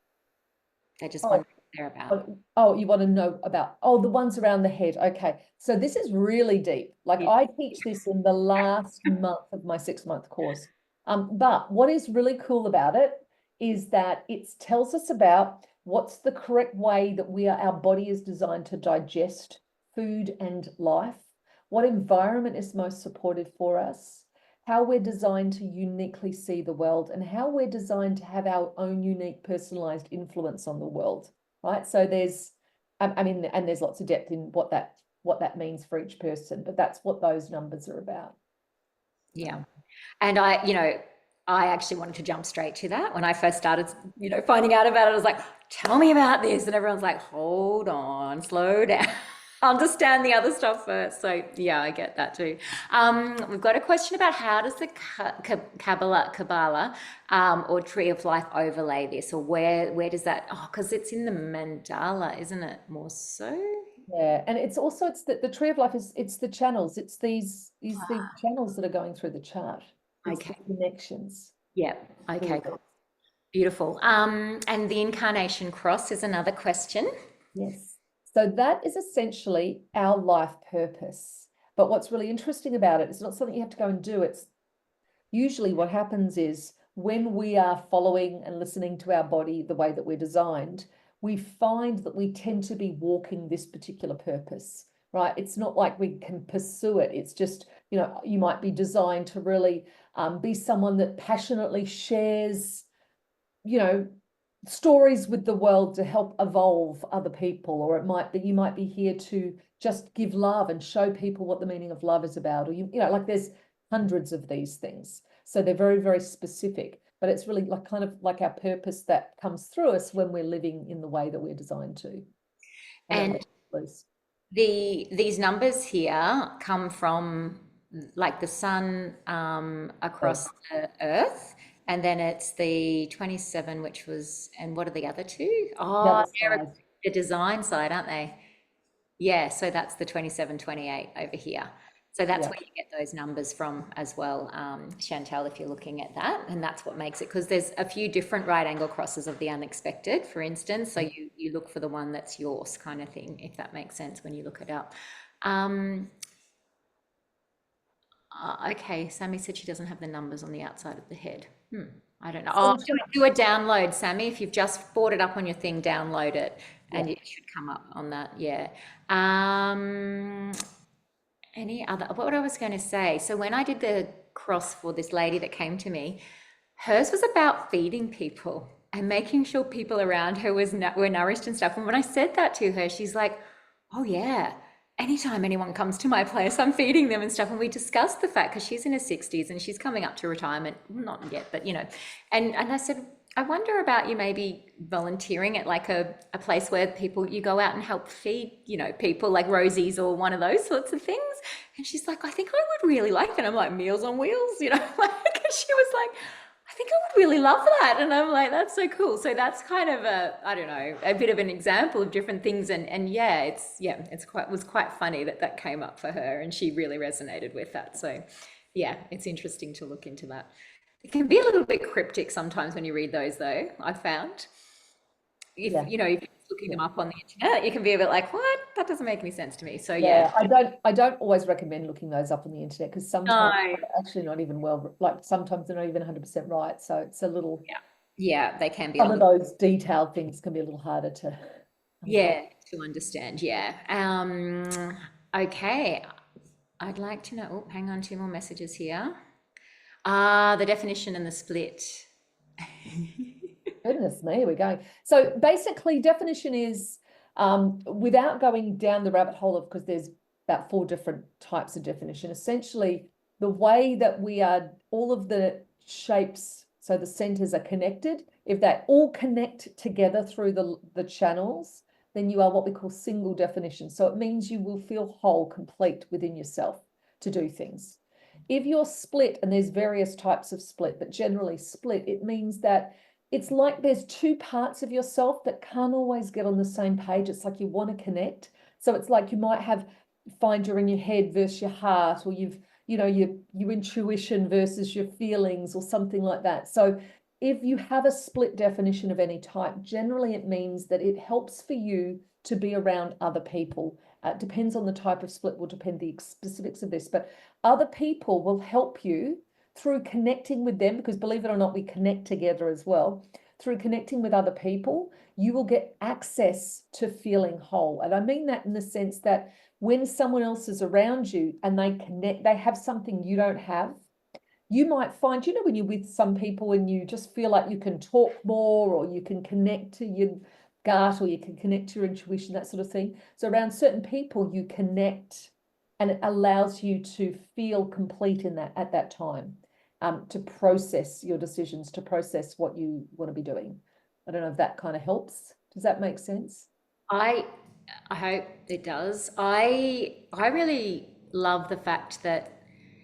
they're just Oh, wondering what they're about. oh, you want to know about, oh, the ones around the head. Okay. So this is really deep. Like Yeah. I teach this in the last month of my 6-month course. But what is really cool about it is that it tells us about what's the correct way that our body is designed to digest food and life, what environment is most supportive for us, how we're designed to uniquely see the world, and how we're designed to have our own unique personalized influence on the world. Right. So there's, I mean, and there's lots of depth in what that means for each person, but that's what those numbers are about. Yeah. And I actually wanted to jump straight to that. When I first started, finding out about it, I was like, tell me about this. And everyone's like, hold on, slow down. Understand the other stuff first. So yeah, I get that too. We've got a question about how does the Kabbalah or Tree of Life overlay this, or where does that? Oh, because it's in the mandala, isn't it? More so. Yeah, and it's also the tree of life it's the channels. It's these the channels that are going through the chart. It's the Okay. connections. Yeah. Okay. Cool. Beautiful. And the incarnation cross is another question. Yes. So that is essentially our life purpose. But what's really interesting about it, it's not something you have to go and do. It's usually what happens is when we are following and listening to our body the way that we're designed, we find that we tend to be walking this particular purpose, right? It's not like we can pursue it. It's just, you might be designed to really be someone that passionately shares, stories with the world to help evolve other people, or it might be you might be here to just give love and show people what the meaning of love is about, or like there's hundreds of these things, so they're very, very specific, but it's really like kind of like our purpose that comes through us when we're living in the way that we're designed to. And these numbers here come from like the sun across the earth, and then it's the 27, which was, and what are the other two? Oh, they're the design side, aren't they? Yeah, so that's the 27, 28 over here. So that's where you get those numbers from as well, Chantal, if you're looking at that. And that's what makes it, because there's a few different right angle crosses of the unexpected, for instance. So you look for the one that's yours kind of thing, if that makes sense when you look it up. Okay, Sammy said she doesn't have the numbers on the outside of the head. I don't know. Oh, do a download, Sammy. If you've just brought it up on your thing, download it and it should come up on that. Yeah. Any other, what I was going to say. So when I did the cross for this lady that came to me, hers was about feeding people and making sure people around her were nourished and stuff. And when I said that to her, she's like, oh yeah, anytime anyone comes to my place, I'm feeding them and stuff. And we discussed the fact, because she's in her 60s and she's coming up to retirement, not yet, but and I said, I wonder about you maybe volunteering at like a place where you go out and help feed, people like Rosie's or one of those sorts of things. And she's like, I think I would really like it. And I'm like, Meals on Wheels, like, she was like, I think I would really love that. And I'm like, that's so cool. So that's kind of a bit of an example of different things. And yeah, was quite funny that came up for her and she really resonated with that. So yeah, it's interesting to look into that. It can be a little bit cryptic sometimes when you read those though, I've found. If if you're looking them up on the internet, you can be a bit like, what? That doesn't make any sense to me. So yeah. I don't always recommend looking those up on the internet, because sometimes they're actually not even like sometimes they're not even 100% right. So it's a little yeah, they can be some of those detailed things can be a little harder to to understand. Yeah. Okay. I'd like to know. Oh, hang on, 2 more messages here. The definition and the split. Goodness me, we're going. So basically, definition is Without going down the rabbit hole of, because there's about 4 different types of definition. Essentially, the way that we are, all of the shapes, so the centers are connected. If they all connect together through the channels, then you are what we call single definition. So it means you will feel whole, complete within yourself to do things. If you're split, and there's various types of split, but generally split, it means that it's like there's 2 parts of yourself that can't always get on the same page. It's like you want to connect. So it's like you might find you're in your head versus your heart, or your intuition versus your feelings, or something like that. So if you have a split definition of any type, generally it means that it helps for you to be around other people. It depends on the type of split, will depend the specifics of this, but other people will help you through connecting with them, because believe it or not, we connect together as well. Through connecting with other people, you will get access to feeling whole. And I mean that in the sense that when someone else is around you and they connect, they have something you don't have. You might find, when you're with some people and you just feel like you can talk more, or you can connect to your gut, or you can connect to your intuition, that sort of thing. So around certain people, you connect, and it allows you to feel complete in that at that time, to process your decisions, to process what you want to be doing. I don't know if that kind of helps. Does that make sense? I I hope it does. I really love the fact that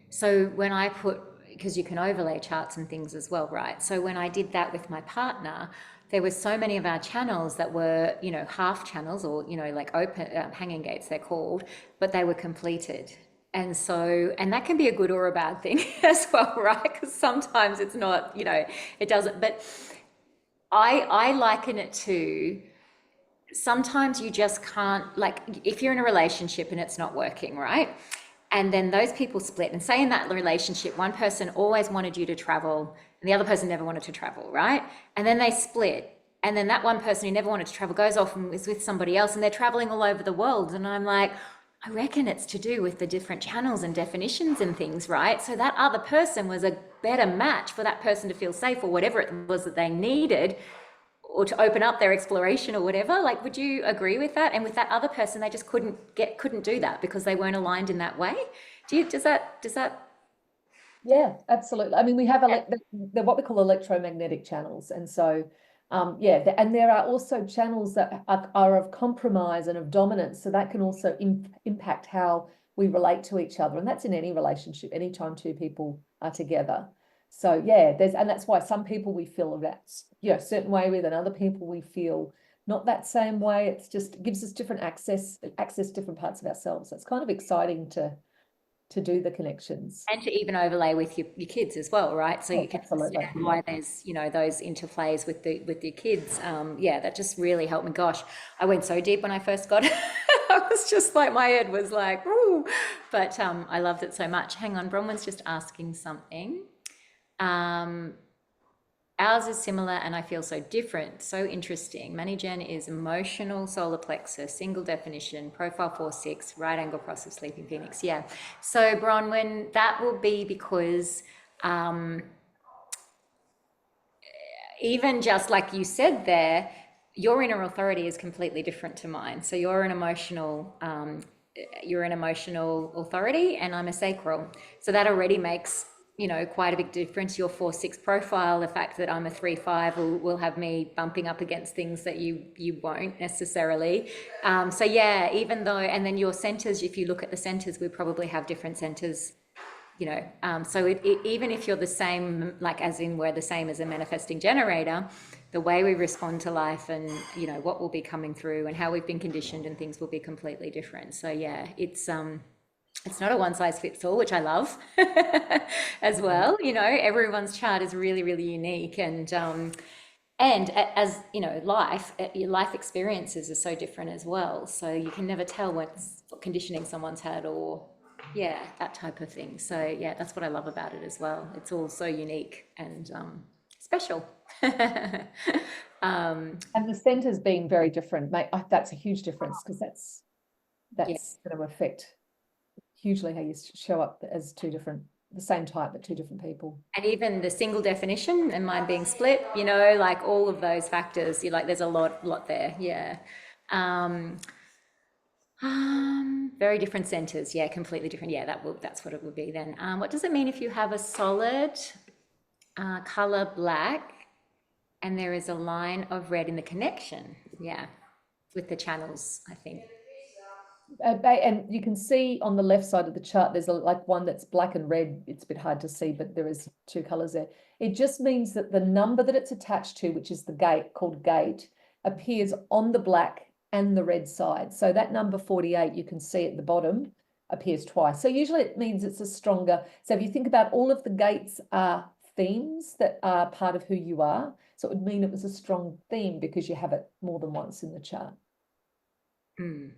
so when I put because you can overlay charts and things as well, right? So when I did that with my partner, there were so many of our channels that were, half channels, or, like open hanging gates they're called, but they were completed. And that can be a good or a bad thing as well, right? Because sometimes it's not, it doesn't. But I liken it to sometimes you just can't, like, if you're in a relationship and it's not working, right? And then those people split, and say in that relationship, one person always wanted you to travel and the other person never wanted to travel, right? And then they split. And then that one person who never wanted to travel goes off and is with somebody else, and they're traveling all over the world. And I'm like, I reckon it's to do with the different channels and definitions and things, right? So that other person was a better match for that person to feel safe, or whatever it was that they needed, or to open up their exploration or whatever. Like, would you agree with that? And with that other person, they just couldn't do that because they weren't aligned in that way. Does that Yeah, absolutely. I mean, we have they're what we call electromagnetic channels. And so, and there are also channels that are of compromise and of dominance. So that can also impact how we relate to each other. And that's in any relationship, anytime 2 people are together. So yeah, and that's why some people we feel that, certain way with, and other people we feel not that same way. It's just gives us different access different parts of ourselves. So it's kind of exciting to do the connections. and to even overlay with your kids as well, right? So Oh, you can absolutely. understand why there's, those interplays with your kids. Yeah, that just really helped me. Gosh, I went so deep when I first got it. I was just like, my head was like, ooh. But I loved it so much. Hang on, Bronwyn's just asking something. Um, Ours is similar and I feel so different. So interesting. Manigen is emotional solar plexus, single definition, profile 4-6, right angle cross of sleeping phoenix. Yeah. So Bronwyn, that will be because even just like you said there, your inner authority is completely different to mine. So you're an emotional authority and I'm a sacral. So that already makes, quite a big difference. Your 4-6 profile, the fact that I'm a 3-5 will have me bumping up against things that you won't necessarily. So yeah, even though, and then your centers, if you look at the centers, we probably have different centers, so even if you're the same, like as in we're the same as a manifesting generator, the way we respond to life and, what will be coming through and how we've been conditioned and things will be completely different. So yeah, it's not a one size fits all, which I love as well. Everyone's chart is really, really unique, and as your life experiences are so different as well. So you can never tell what conditioning someone's had, or yeah, that type of thing. So yeah, that's what I love about it as well. It's all so unique and special. And the centers being very different, that's a huge difference, because Yeah. that's going to affect hugely how you show up as the same type, but 2 different people. And even the single definition and mine being split, like all of those factors, there's a lot there. Yeah. Um, very different centers. Yeah, completely different. Yeah, that's what it would be then. What does it mean if you have a solid color black and there is a line of red in the connection? Yeah, with the channels, I think. And you can see on the left side of the chart, there's like one that's black and red. It's a bit hard to see, but there is two colors there. It just means that the number that it's attached to, which is the gate called gate, appears on the black and the red side. So that number 48, you can see at the bottom, appears twice. So usually it means it's a stronger. So if you think about all of the gates are themes that are part of who you are. So it would mean it was a strong theme because you have it more than once in the chart. Mm.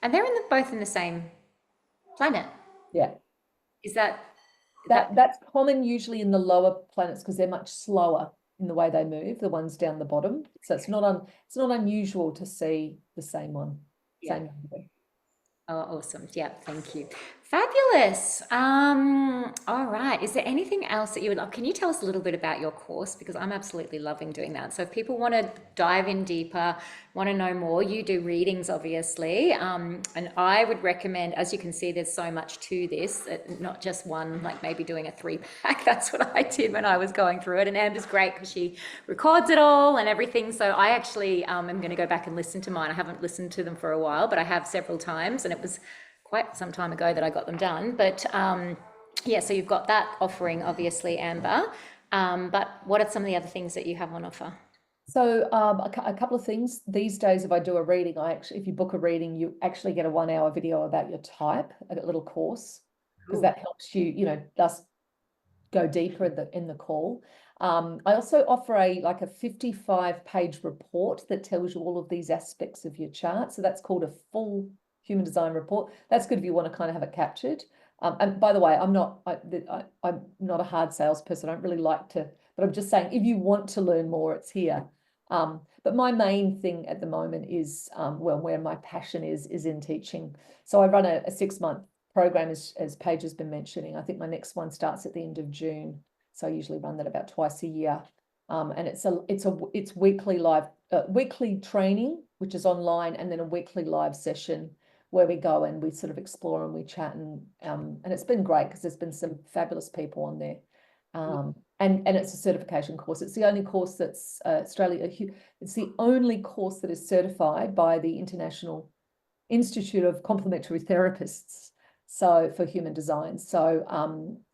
And they're both in the same planet. Yeah. Is that That's common usually in the lower planets because they're much slower in the way they move, the ones down the bottom. So it's not unusual to see the same one, yeah? same number. Oh, awesome. Yeah, thank you. Fabulous. All right. Is there anything else that you would love? Can you tell us a little bit about your course? Because I'm absolutely loving doing that. So if people want to dive in deeper, want to know more, you do readings, obviously. And I would recommend, as you can see, there's so much to this, not just one, like maybe doing a 3-pack. That's what I did when I was going through it. And Amber's great because she records it all and everything. So I actually am going to go back and listen to mine. I haven't listened to them for a while, but I have several times, and it was quite some time ago that I got them done. But yeah, so you've got that offering, obviously, Amber. But what are some of the other things that you have on offer? So a couple of things. These days, if I do a reading, if you book a reading, you actually get a 1-hour video about your type, a little course, because that helps you, just go deeper in the call. I also offer a 55-page report that tells you all of these aspects of your chart. So that's called a full human design report. That's good if you want to kind of have it captured. And by the way, I'm not a hard salesperson. I don't really like to, but I'm just saying if you want to learn more, it's here. But my main thing at the moment is where my passion is in teaching. So I run a 6-month program, as Paige has been mentioning. I think my next one starts at the end of June. So I usually run that about twice a year. And it's weekly training, which is online, and then a weekly live session where we go and we sort of explore and we chat, and it's been great because there's been some fabulous people on there. And it's a certification course. It's the only course that's it's the only course that is certified by the International Institute of Complementary Therapists. So for human design. So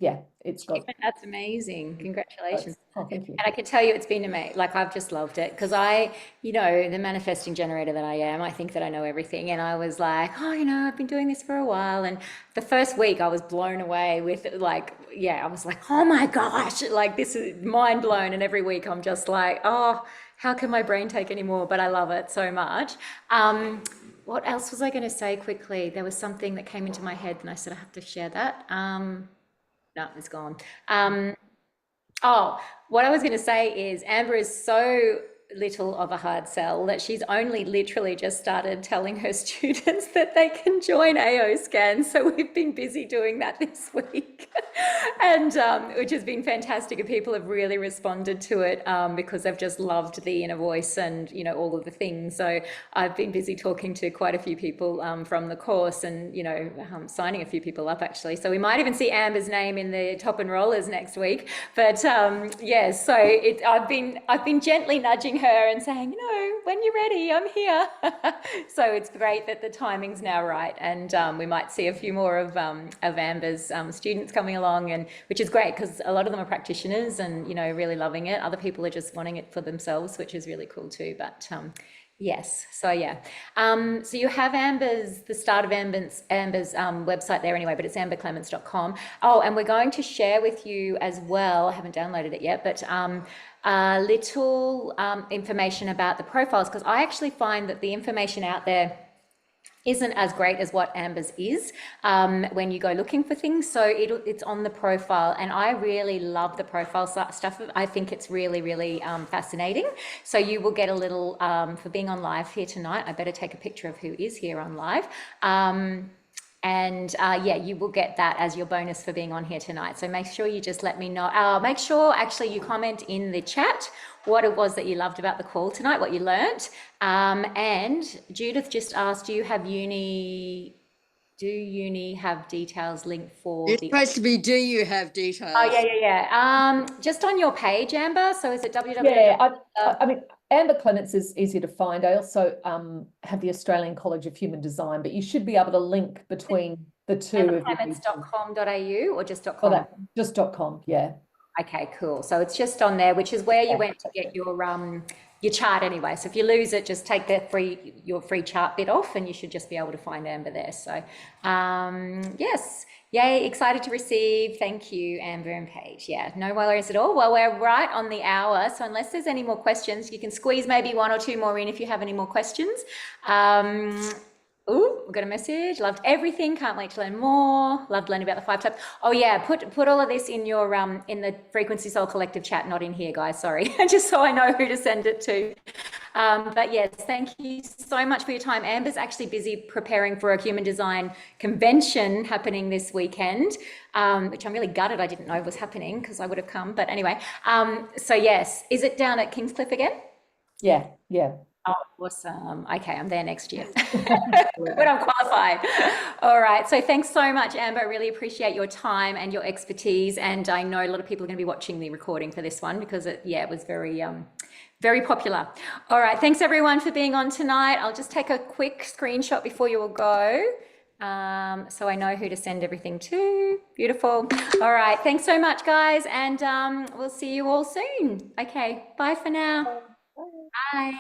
yeah, it's got. That's amazing. Congratulations. Oh, thank you. And I can tell you it's been amazing. Like I've just loved it because the manifesting generator that I am, I think that I know everything. And I was like, oh, I've been doing this for a while. And the first week I was blown away with I was like, oh my gosh, like this is mind blown. And every week I'm just like, oh, how can my brain take any more? But I love it so much. What else was I going to say quickly? There was something that came into my head and I said I have to share that. No, it's gone. Oh, what I was going to say is Amber is so little of a hard sell that she's only literally just started telling her students that they can join AO Scan. So we've been busy doing that this week, and which has been fantastic. And people have really responded to it because they've just loved the inner voice and all of the things. So I've been busy talking to quite a few people from the course, and signing a few people up actually. So we might even see Amber's name in the top enrollers next week. But yeah, so I've been gently nudging her and saying, when you're ready, I'm here. So it's great that the timing's now right, and we might see a few more of Amber's students coming along, and which is great because a lot of them are practitioners and really loving it. Other people are just wanting it for themselves, which is really cool too. But yes, so yeah. So you have the start of Amber's website there anyway, but it's amberclements.com. Oh, and we're going to share with you as well, I haven't downloaded it yet, but a little information about the profiles, because I actually find that the information out there isn't as great as what Amber's is when you go looking for things. So it's on the profile, and I really love the profile stuff. I think it's really, really fascinating. So you will get a little, for being on live here tonight, I better take a picture of who is here on live. And yeah, you will get that as your bonus for being on here tonight. So make sure you just let me know. Make sure actually you comment in the chat what it was that you loved about the call tonight, what you learnt. And Judith just asked, do uni have details linked for It's the... supposed to be, do you have Oh, details? yeah. Just on your page, Amber. So is it www? Yeah, I mean, Amber Clements is easy to find. I also have the Australian College of Human Design, but you should be able to link between the two if you need to. amberclements.com.au or just Oh, .com? that just .com, yeah. Okay, cool. So it's just on there, which is where you went to get your chart anyway. So if you lose it, just take your free chart bit off, and you should just be able to find Amber there. So yes, yay, excited to receive. Thank you, Amber and Paige. Yeah, no worries at all. Well, we're right on the hour, so unless there's any more questions, you can squeeze maybe one or two more in if you have any more questions. Oh, we got a message. Loved everything. Can't wait to learn more. Loved learning about the 5 types. Oh yeah, put all of this in your in the Frequency Soul Collective chat, not in here, guys. Sorry, just so I know who to send it to. But yes, thank you so much for your time. Amber's actually busy preparing for a human design convention happening this weekend, which I'm really gutted I didn't know was happening because I would have come. But anyway, so yes, is it down at Kingscliff again? Yeah. Oh, awesome. Okay, I'm there next year when I'm qualified. All right. So thanks so much, Amber. I really appreciate your time and your expertise. And I know a lot of people are going to be watching the recording for this one because it was very, very popular. All right. Thanks everyone for being on tonight. I'll just take a quick screenshot before you all go. So I know who to send everything to. Beautiful. All right. Thanks so much, guys. And we'll see you all soon. Okay. Bye for now. Bye.